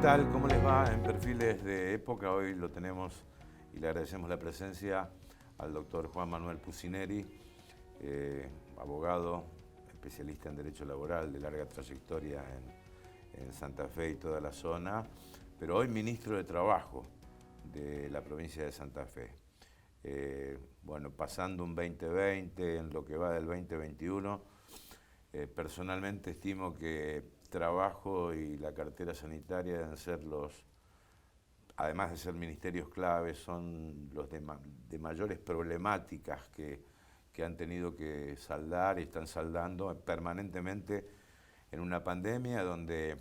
tal? ¿Cómo les va? En Perfiles de Época hoy lo tenemos y le agradecemos la presencia al doctor Juan Manuel Pucineri, abogado, especialista en Derecho Laboral de larga trayectoria en Santa Fe y toda la zona, pero hoy ministro de Trabajo de la provincia de Santa Fe. Bueno, pasando un 2020, en lo que va del 2021, personalmente estimo que trabajo y la cartera sanitaria deben ser además de ser ministerios claves, son los de mayores problemáticas que han tenido que saldar y están saldando permanentemente en una pandemia donde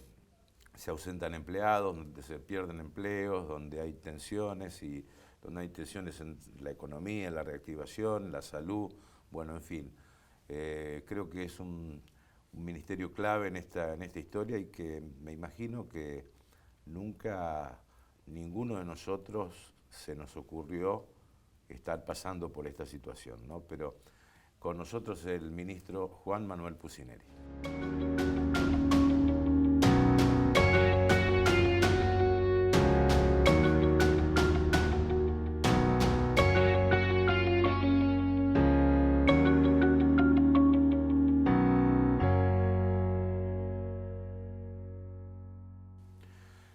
se ausentan empleados, donde se pierden empleos, donde hay tensiones y donde hay tensiones en la economía, en la reactivación, en la salud, bueno, en fin. Creo que es un ministerio clave en esta historia y que me imagino que nunca ninguno de nosotros se nos ocurrió estar pasando por esta situación, ¿no? Pero con nosotros el ministro Juan Manuel Pucineri.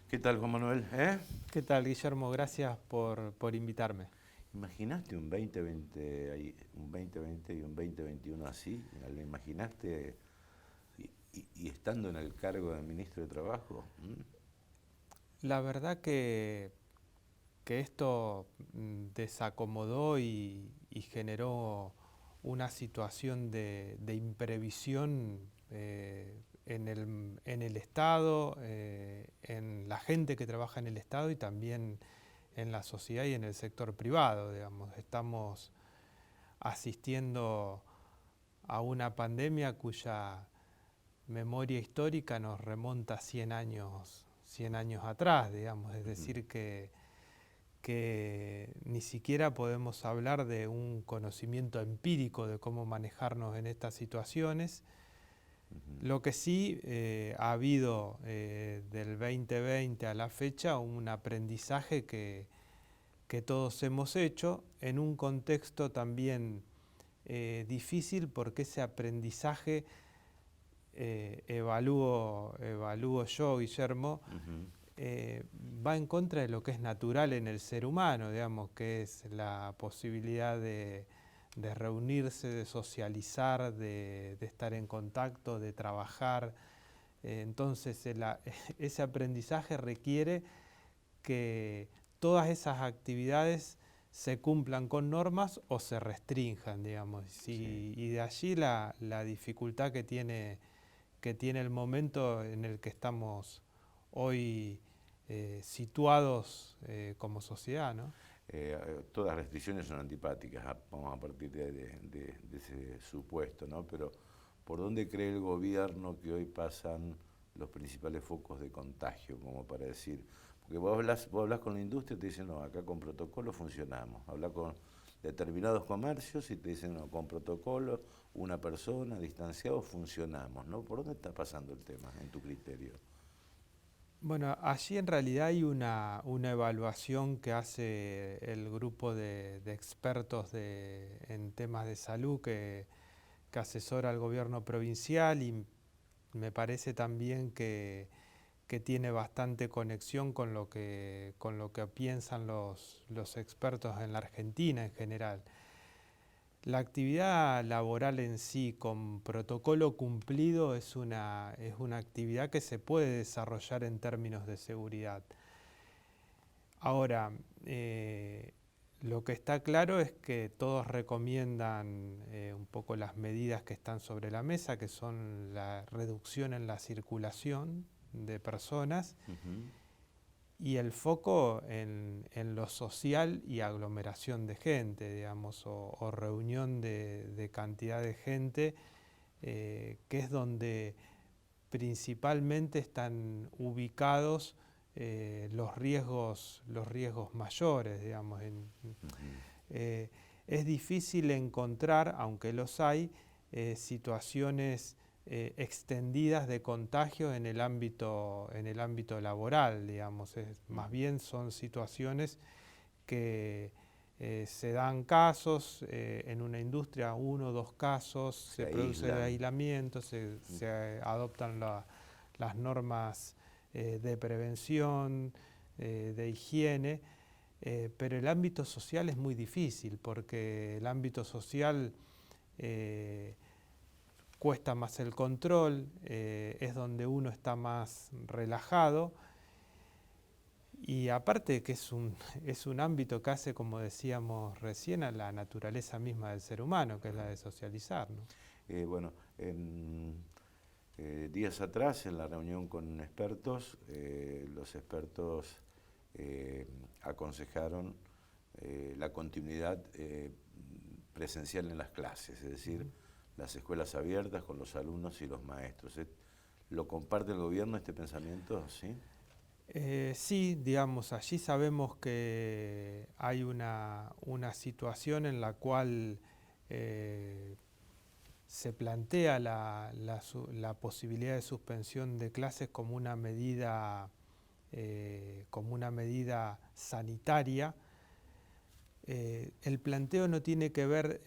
¿Qué tal, Juan Manuel? ¿Qué tal, Guillermo? Gracias por invitarme. ¿Imaginaste un 2020 y un 2021 así? ¿Lo imaginaste y estando en el cargo de ministro de Trabajo? La verdad que esto desacomodó y generó una situación de imprevisión en el Estado, en la gente que trabaja en el Estado y también en la sociedad y en el sector privado, digamos. Estamos asistiendo a una pandemia cuya memoria histórica nos remonta 100 años atrás, digamos. Es decir, que ni siquiera podemos hablar de un conocimiento empírico de cómo manejarnos en estas situaciones. Lo que sí ha habido del 2020 a la fecha un aprendizaje que todos hemos hecho en un contexto también difícil, porque ese aprendizaje evalúo yo, Guillermo, va en contra de lo que es natural en el ser humano, digamos, que es la posibilidad de reunirse, de socializar, de estar en contacto, de trabajar. Entonces ese aprendizaje requiere que todas esas actividades se cumplan con normas o se restrinjan, digamos. Sí. Y de allí la dificultad que tiene el momento en el que estamos hoy situados como sociedad, ¿no? Todas las restricciones son antipáticas, vamos a partir de ese supuesto, ¿no? Pero ¿por dónde cree el gobierno que hoy pasan los principales focos de contagio, como para decir? Porque vos hablas con la industria y te dicen, no, acá con protocolo funcionamos. Hablas con determinados comercios y te dicen, no, con protocolo, una persona, distanciados, funcionamos, ¿no? ¿Por dónde está pasando el tema, en tu criterio? Bueno, allí en realidad hay una evaluación que hace el grupo de expertos en temas de salud que asesora al gobierno provincial, y me parece también que tiene bastante conexión con lo que piensan los expertos en la Argentina en general. La actividad laboral en sí, con protocolo cumplido, es una actividad que se puede desarrollar en términos de seguridad. Ahora, lo que está claro es que todos recomiendan un poco las medidas que están sobre la mesa, que son la reducción en la circulación de personas y el foco en lo social y aglomeración de gente, digamos, o reunión de cantidad de gente, que es donde principalmente están ubicados los riesgos mayores, digamos. Es difícil encontrar, aunque los hay, situaciones extendidas de contagios en el ámbito laboral, digamos. Más bien son situaciones que se dan casos, en una industria 1 o 2 casos, se produce el aislamiento, se adoptan las normas de prevención, de higiene, pero el ámbito social es muy difícil porque el ámbito social cuesta más el control, es donde uno está más relajado. Y aparte que es un ámbito que hace, como decíamos recién, a la naturaleza misma del ser humano, que es la de socializar, ¿no? Bueno, días atrás, en la reunión con expertos, los expertos aconsejaron la continuidad presencial en las clases, es decir, las escuelas abiertas con los alumnos y los maestros. ¿Lo comparte el gobierno este pensamiento? ¿Sí? Sí, digamos, allí sabemos que hay una situación en la cual se plantea la posibilidad de suspensión de clases como una medida sanitaria. El planteo no tiene que ver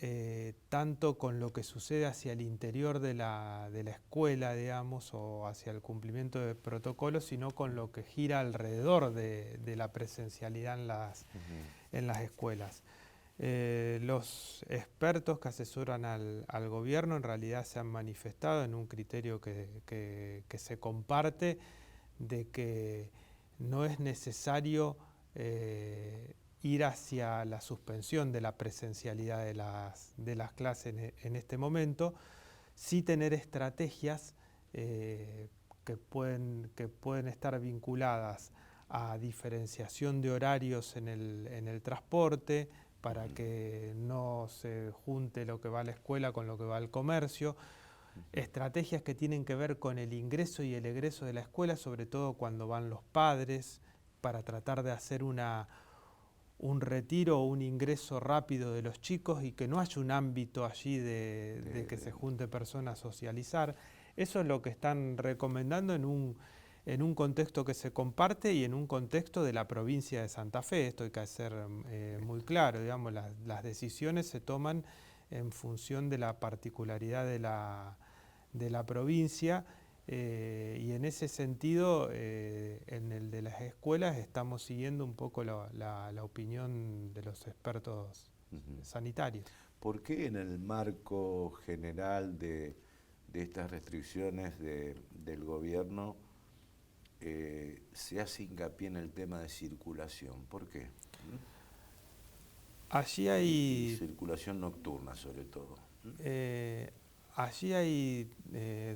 tanto con lo que sucede hacia el interior de la escuela, digamos, o hacia el cumplimiento de protocolos, sino con lo que gira alrededor de la presencialidad en las escuelas. Los expertos que asesoran al gobierno en realidad se han manifestado en un criterio que se comparte, de que no es necesario ir hacia la suspensión de la presencialidad de las clases en este momento, sí tener estrategias que pueden estar vinculadas a diferenciación de horarios en el transporte, para que no se junte lo que va a la escuela con lo que va al comercio. Estrategias que tienen que ver con el ingreso y el egreso de la escuela, sobre todo cuando van los padres, para tratar de hacer un retiro o un ingreso rápido de los chicos y que no haya un ámbito allí de que se junte personas a socializar. Eso es lo que están recomendando en un contexto que se comparte y en un contexto de la provincia de Santa Fe. Esto hay que hacer muy claro, digamos, las decisiones se toman en función de la particularidad de la provincia. Y en ese sentido, en el de las escuelas, estamos siguiendo un poco la opinión de los expertos sanitarios. ¿Por qué en el marco general de estas restricciones del gobierno se hace hincapié en el tema de circulación? ¿Por qué? Allí hay... Y circulación nocturna, sobre todo. Allí hay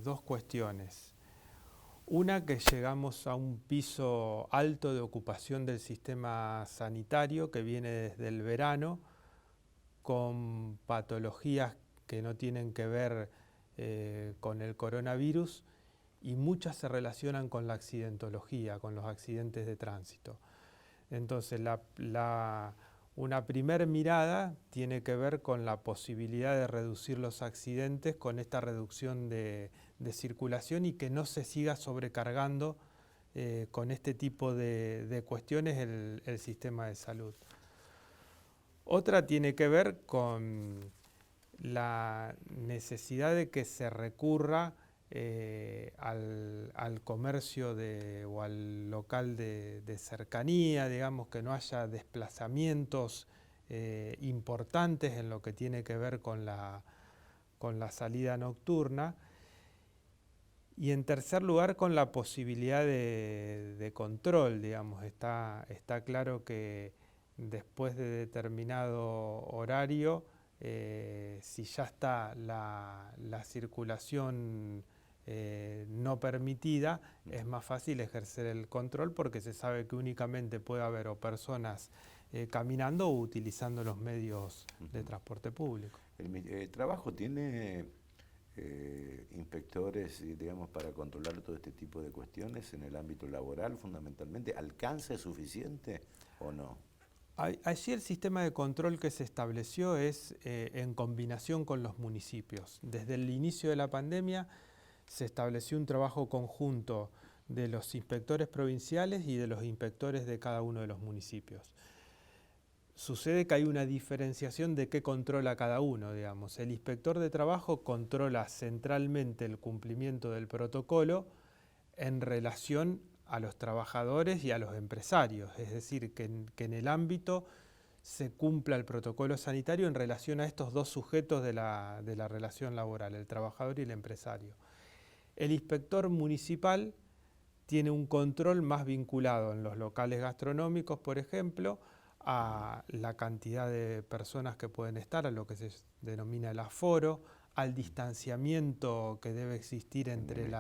dos cuestiones. Una, que llegamos a un piso alto de ocupación del sistema sanitario que viene desde el verano, con patologías que no tienen que ver con el coronavirus, y muchas se relacionan con la accidentología, con los accidentes de tránsito. Entonces, una primera mirada tiene que ver con la posibilidad de reducir los accidentes con esta reducción de circulación y que no se siga sobrecargando con este tipo de cuestiones el sistema de salud. Otra tiene que ver con la necesidad de que se recurra al comercio o al local de cercanía, digamos, que no haya desplazamientos importantes en lo que tiene que ver con la salida nocturna. Y en tercer lugar, con la posibilidad de control, digamos. Está claro que después de determinado horario, si ya está la circulación no permitida, es más fácil ejercer el control porque se sabe que únicamente puede haber o personas caminando o utilizando los medios de transporte público. ¿El trabajo tiene inspectores, digamos, para controlar todo este tipo de cuestiones en el ámbito laboral fundamentalmente? ¿Alcanza es suficiente o no? Allí el sistema de control que se estableció es en combinación con los municipios. Desde el inicio de la pandemia se estableció un trabajo conjunto de los inspectores provinciales y de los inspectores de cada uno de los municipios. Sucede que hay una diferenciación de qué controla cada uno, digamos. El inspector de trabajo controla centralmente el cumplimiento del protocolo en relación a los trabajadores y a los empresarios, es decir, que en el ámbito se cumpla el protocolo sanitario en relación a estos dos sujetos de la relación laboral, el trabajador y el empresario. El inspector municipal tiene un control más vinculado en los locales gastronómicos, por ejemplo, a la cantidad de personas que pueden estar, a lo que se denomina el aforo, al distanciamiento que debe existir entre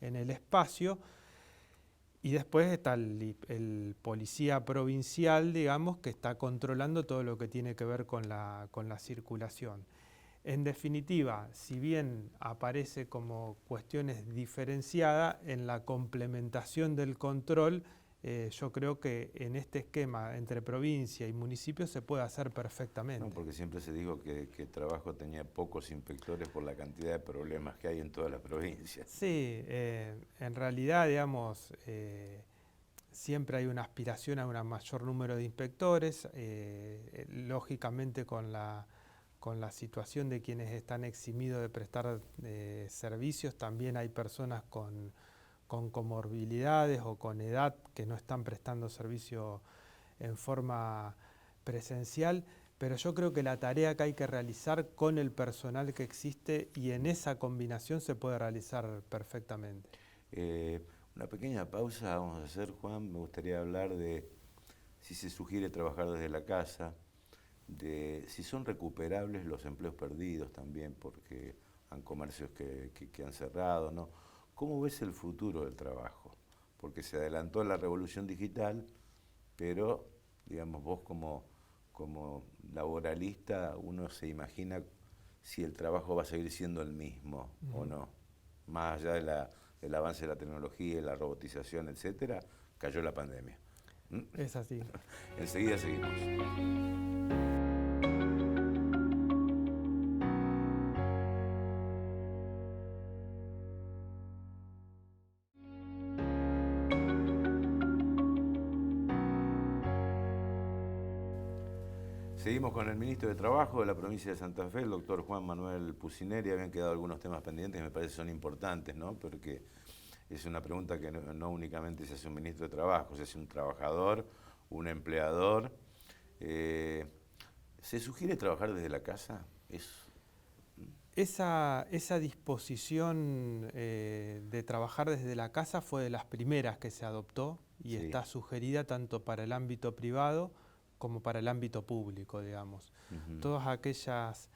en el espacio. Y después está el policía provincial, digamos, que está controlando todo lo que tiene que ver con la circulación. En definitiva, si bien aparece como cuestiones diferenciadas, en la complementación del control, yo creo que en este esquema entre provincia y municipio se puede hacer perfectamente. No, porque siempre se dijo que el trabajo tenía pocos inspectores por la cantidad de problemas que hay en todas las provincias. Sí, en realidad, digamos, siempre hay una aspiración a un mayor número de inspectores, lógicamente con la situación de quienes están eximidos de prestar servicios, también hay personas con comorbilidades o con edad que no están prestando servicio en forma presencial, pero yo creo que la tarea que hay que realizar con el personal que existe y en esa combinación se puede realizar perfectamente. Una pequeña pausa vamos a hacer, Juan. Me gustaría hablar de si se sugiere trabajar desde la casa, de si son recuperables los empleos perdidos también, porque han comercios que han cerrado, ¿no? ¿Cómo ves el futuro del trabajo? Porque se adelantó la revolución digital, pero, digamos, vos como laboralista, uno se imagina si el trabajo va a seguir siendo el mismo o no. Más allá del avance de la tecnología y la robotización, etcétera, cayó la pandemia. Es así. Enseguida seguimos. Seguimos con el ministro de Trabajo de la provincia de Santa Fe, el doctor Juan Manuel Pucineri. Habían quedado algunos temas pendientes que me parece son importantes, ¿no? Porque es una pregunta que no únicamente se hace un ministro de Trabajo, se hace un trabajador, un empleador. ¿Se sugiere trabajar desde la casa? Esa disposición de trabajar desde la casa fue de las primeras que se adoptó y está sugerida tanto para el ámbito privado como para el ámbito público, digamos. Todas aquellas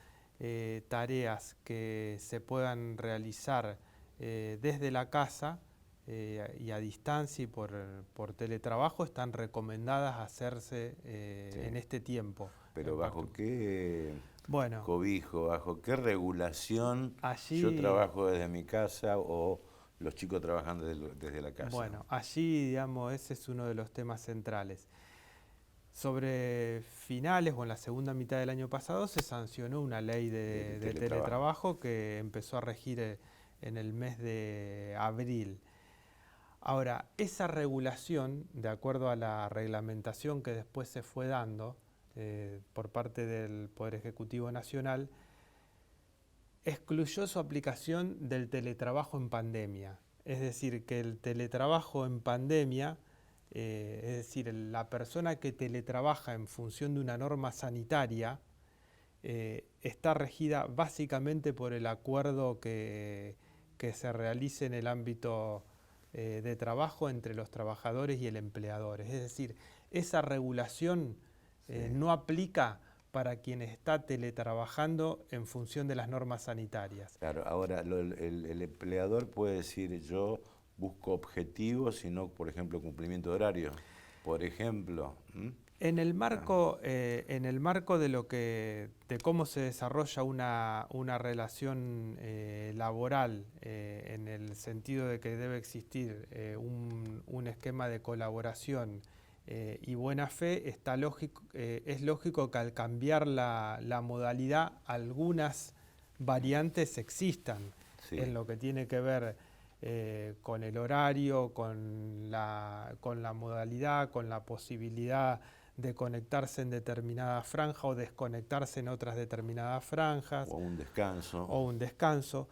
tareas que se puedan realizar desde la casa y a distancia y por teletrabajo están recomendadas hacerse en este tiempo. Pero ¿bajo qué cobijo, bajo qué regulación allí, yo trabajo desde mi casa o los chicos trabajando desde la casa? Bueno, allí, digamos, ese es uno de los temas centrales. Sobre finales o en la segunda mitad del año pasado se sancionó una ley de teletrabajo que empezó a regir en el mes de abril. Ahora, esa regulación, de acuerdo a la reglamentación que después se fue dando por parte del Poder Ejecutivo Nacional, excluyó su aplicación del teletrabajo en pandemia. Es decir, que el teletrabajo en pandemia, es decir, la persona que teletrabaja en función de una norma sanitaria, está regida básicamente por el acuerdo que se realice en el ámbito de trabajo entre los trabajadores y el empleador. Es decir, esa regulación no aplica para quien está teletrabajando en función de las normas sanitarias. Claro, ahora el empleador puede decir yo busco objetivos y no, por ejemplo, cumplimiento de horario, por ejemplo. En el marco de cómo se desarrolla una relación laboral, en el sentido de que debe existir un esquema de colaboración y buena fe, es lógico que al cambiar la modalidad algunas variantes existan. Sí. en lo que tiene que ver con el horario, con la modalidad, con la posibilidad de conectarse en determinada franja o desconectarse en otras determinadas franjas, O un descanso. o un descanso.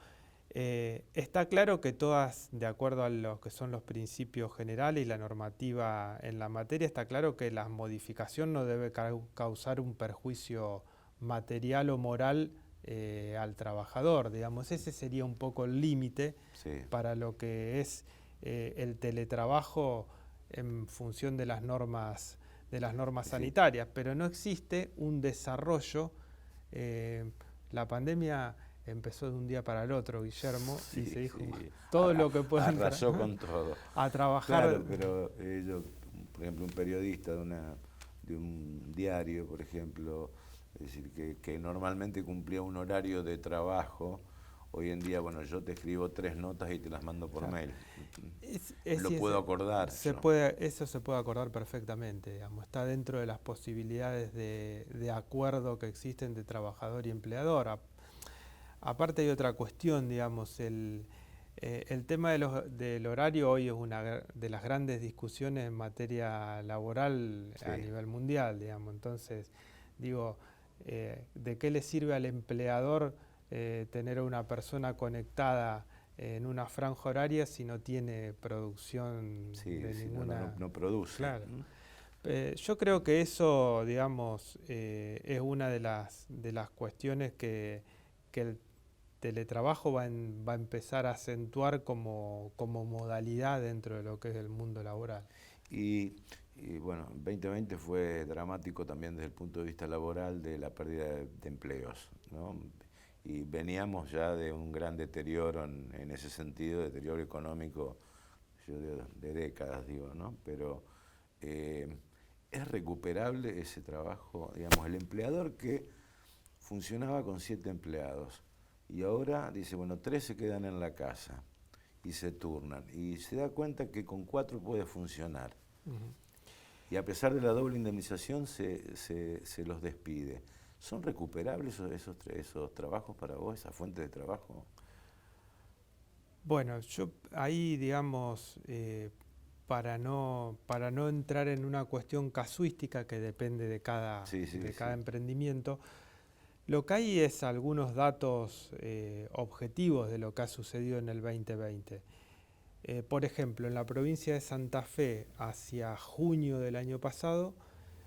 Está claro que todas, de acuerdo a lo que son los principios generales y la normativa en la materia, está claro que la modificación no debe causar un perjuicio material o moral al trabajador. Digamos, ese sería un poco el límite Sí. para lo que es el teletrabajo en función de las normas Sí. sanitarias, pero no existe un desarrollo. La pandemia empezó de un día para el otro, Guillermo, y se dijo todo lo que puedan Arrasó con todo. a trabajar. Claro, pero yo, por ejemplo, un periodista de un diario, por ejemplo, es decir, que normalmente cumplía un horario de trabajo, hoy en día, bueno, yo te escribo 3 notas y te las mando por mail. Lo puedo acordar. Eso se puede acordar perfectamente, digamos, está dentro de las posibilidades de acuerdo que existen de trabajador y empleador. Aparte hay otra cuestión, digamos, el tema del horario hoy es una de las grandes discusiones en materia laboral a nivel mundial, digamos. Entonces, digo, ¿de qué le sirve al empleador tener a una persona conectada en una franja horaria si no tiene producción de ninguna... No produce. Claro. Yo creo que eso, digamos, es una de las cuestiones que el teletrabajo va a empezar a acentuar como modalidad dentro de lo que es el mundo laboral. Y bueno, 2020 fue dramático también desde el punto de vista laboral de la pérdida de empleos, ¿no? Y veníamos ya de un gran deterioro en ese sentido, deterioro económico, yo de décadas digo, ¿no? Pero ¿es recuperable ese trabajo? Digamos, el empleador que funcionaba con 7 empleados y ahora dice, bueno, 3 se quedan en la casa y se turnan y se da cuenta que con 4 puede funcionar. Y a pesar de la doble indemnización se los despide. ¿Son recuperables esos trabajos para vos, esa fuente de trabajo? Bueno, yo ahí, digamos, para no entrar en una cuestión casuística que depende de cada emprendimiento, lo que hay es algunos datos objetivos de lo que ha sucedido en el 2020. Por ejemplo, en la provincia de Santa Fe, hacia junio del año pasado,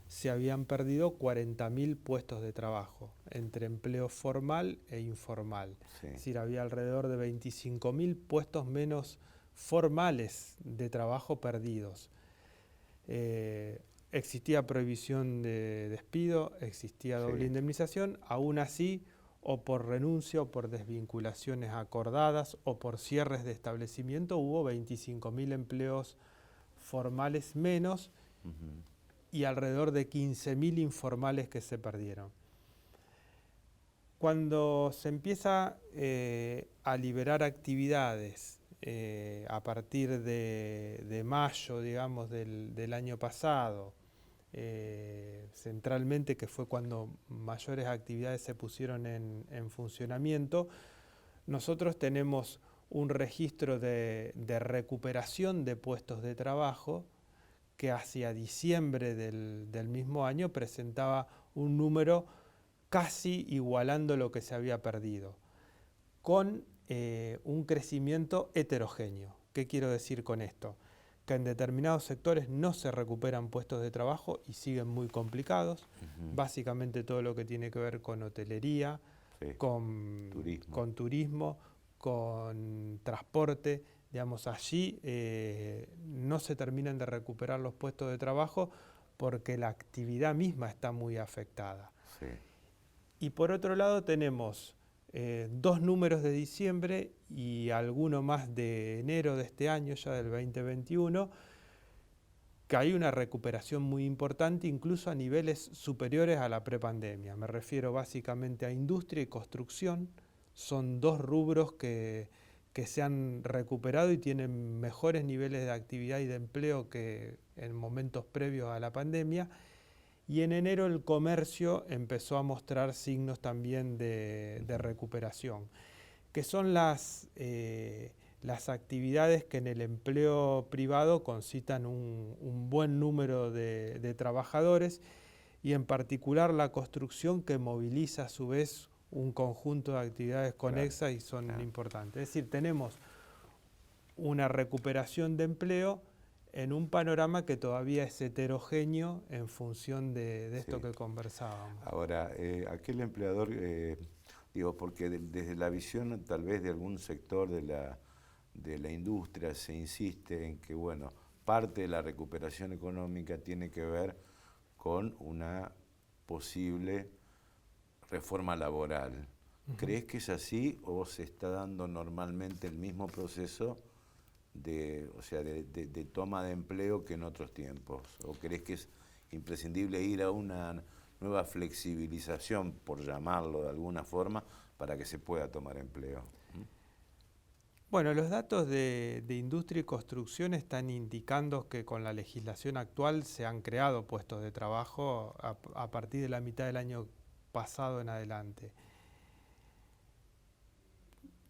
se habían perdido 40.000 puestos de trabajo, entre empleo formal e informal. Sí. Es decir, había alrededor de 25.000 puestos menos formales de trabajo perdidos. Existía prohibición de despido, existía doble indemnización, aún así, o por renuncia o por desvinculaciones acordadas o por cierres de establecimiento, hubo 25.000 empleos formales menos y alrededor de 15.000 informales que se perdieron. Cuando se empieza a liberar actividades a partir de mayo, digamos, del año pasado, centralmente, que fue cuando mayores actividades se pusieron en funcionamiento, nosotros tenemos un registro de recuperación de puestos de trabajo que hacia diciembre del mismo año presentaba un número casi igualando lo que se había perdido, con un crecimiento heterogéneo. ¿Qué quiero decir con esto? Que en determinados sectores no se recuperan puestos de trabajo y siguen muy complicados, básicamente todo lo que tiene que ver con hotelería, con turismo, con transporte. Digamos, allí no se terminan de recuperar los puestos de trabajo porque la actividad misma está muy afectada. Sí. Y por otro lado tenemos 2 números de diciembre y alguno más de enero de este año, ya del 2021, que hay una recuperación muy importante, incluso a niveles superiores a la prepandemia. Me refiero básicamente a industria y construcción. Son 2 rubros que se han recuperado y tienen mejores niveles de actividad y de empleo que en momentos previos a la pandemia. Y en enero el comercio empezó a mostrar signos también de recuperación. que son las actividades que en el empleo privado concitan un buen número de trabajadores, y en particular la construcción, que moviliza a su vez un conjunto de actividades conexas y son importantes. Es decir, tenemos una recuperación de empleo en un panorama que todavía es heterogéneo en función de esto que conversábamos. Ahora, aquel empleador, digo, porque desde la visión tal vez de algún sector de la industria se insiste en que, bueno, parte de la recuperación económica tiene que ver con una posible reforma laboral. ¿Crees que es así o se está dando normalmente el mismo proceso de toma de empleo que en otros tiempos? ¿O crees que es imprescindible ir a una nueva flexibilización, por llamarlo de alguna forma, para que se pueda tomar empleo? Bueno, los datos de industria y construcción están indicando que con la legislación actual se han creado puestos de trabajo a partir de la mitad del año pasado en adelante.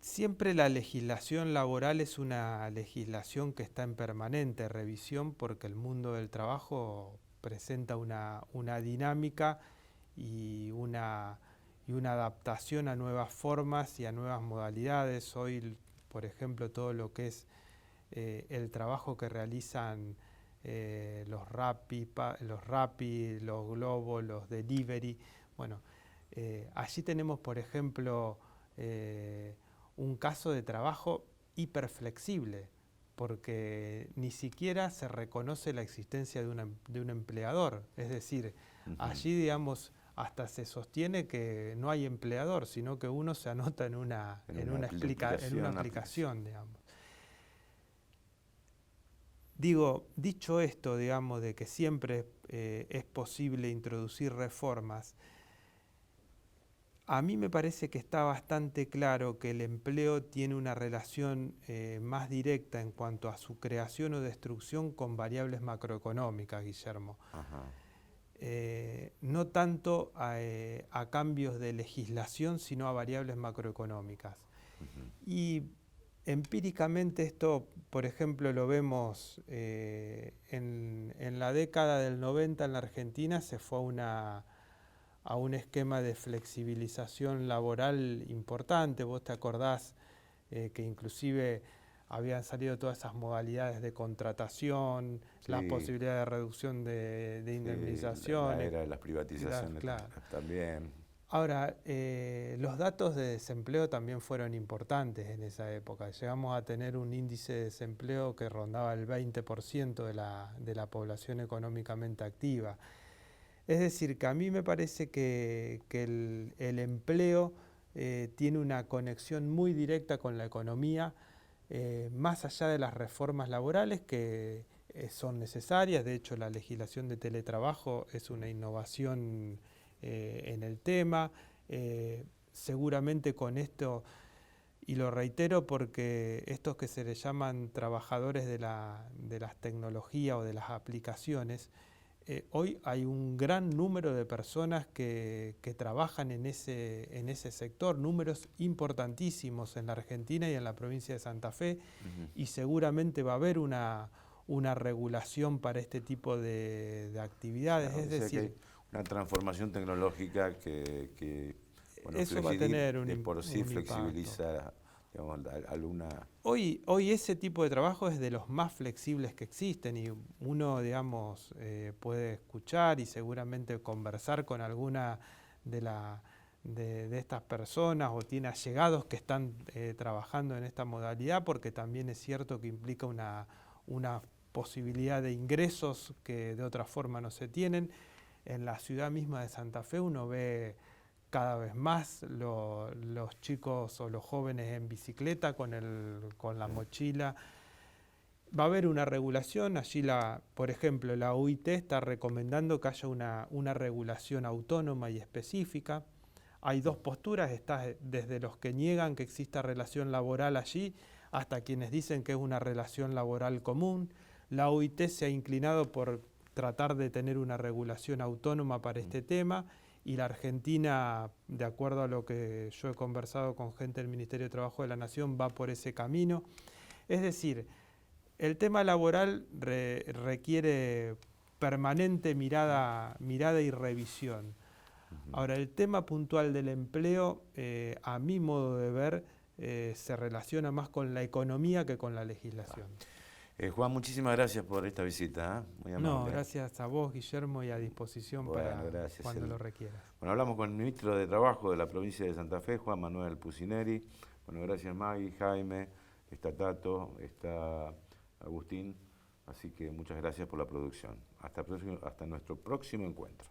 Siempre la legislación laboral es una legislación que está en permanente revisión, porque el mundo del trabajo presenta una dinámica y una adaptación a nuevas formas y a nuevas modalidades. Hoy, por ejemplo, todo lo que es el trabajo que realizan los Rappi, los Globo, los Delivery. Bueno, allí tenemos, por ejemplo, un caso de trabajo hiperflexible, porque ni siquiera se reconoce la existencia de un empleador. Es decir, allí, digamos, hasta se sostiene que no hay empleador, sino que uno se anota en una aplicación, digamos. Dicho esto, digamos, de que siempre es posible introducir reformas, a mí me parece que está bastante claro que el empleo tiene una relación más directa en cuanto a su creación o destrucción con variables macroeconómicas, Guillermo. No tanto a cambios de legislación, sino a variables macroeconómicas. Y empíricamente esto, por ejemplo, lo vemos en la década del 90 en la Argentina. Se fue a un esquema de flexibilización laboral importante. Vos te acordás que inclusive habían salido todas esas modalidades de contratación, las posibilidades de reducción de indemnizaciones. La era de las privatizaciones también. Ahora, los datos de desempleo también fueron importantes en esa época. Llegamos a tener un índice de desempleo que rondaba el 20% de la población económicamente activa. Es decir, que a mí me parece que el empleo tiene una conexión muy directa con la economía, más allá de las reformas laborales que son necesarias. De hecho, la legislación de teletrabajo es una innovación en el tema. Seguramente con esto, y lo reitero porque estos que se les llaman trabajadores de las tecnologías o de las aplicaciones, hoy hay un gran número de personas que trabajan en ese sector, números importantísimos en la Argentina y en la provincia de Santa Fe, y seguramente va a haber una regulación para este tipo de actividades. Claro, es decir, una transformación tecnológica que bueno, eso va a tener por sí un flexibiliza, impacto. Digamos, alguna... Hoy ese tipo de trabajo es de los más flexibles que existen, y uno, digamos, puede escuchar y seguramente conversar con alguna de estas personas, o tiene allegados que están trabajando en esta modalidad, porque también es cierto que implica una posibilidad de ingresos que de otra forma no se tienen. En la ciudad misma de Santa Fe uno ve cada vez más los chicos o los jóvenes en bicicleta con la mochila. Va a haber una regulación. Allí, por ejemplo, la UIT está recomendando que haya una regulación autónoma y específica. Hay dos posturas, está desde los que niegan que exista relación laboral allí hasta quienes dicen que es una relación laboral común. La UIT se ha inclinado por tratar de tener una regulación autónoma para este tema, y la Argentina, de acuerdo a lo que yo he conversado con gente del Ministerio de Trabajo de la Nación, va por ese camino. Es decir, el tema laboral requiere permanente mirada y revisión. Ahora, el tema puntual del empleo, a mi modo de ver, se relaciona más con la economía que con la legislación. Juan, muchísimas gracias por esta visita, muy amable. No, gracias a vos, Guillermo, y a disposición para cuando lo requieras. Bueno, hablamos con el ministro de Trabajo de la provincia de Santa Fe, Juan Manuel Pucineri. Bueno, gracias Maggie, Jaime, está Tato, está Agustín, así que muchas gracias por la producción. Hasta nuestro próximo encuentro.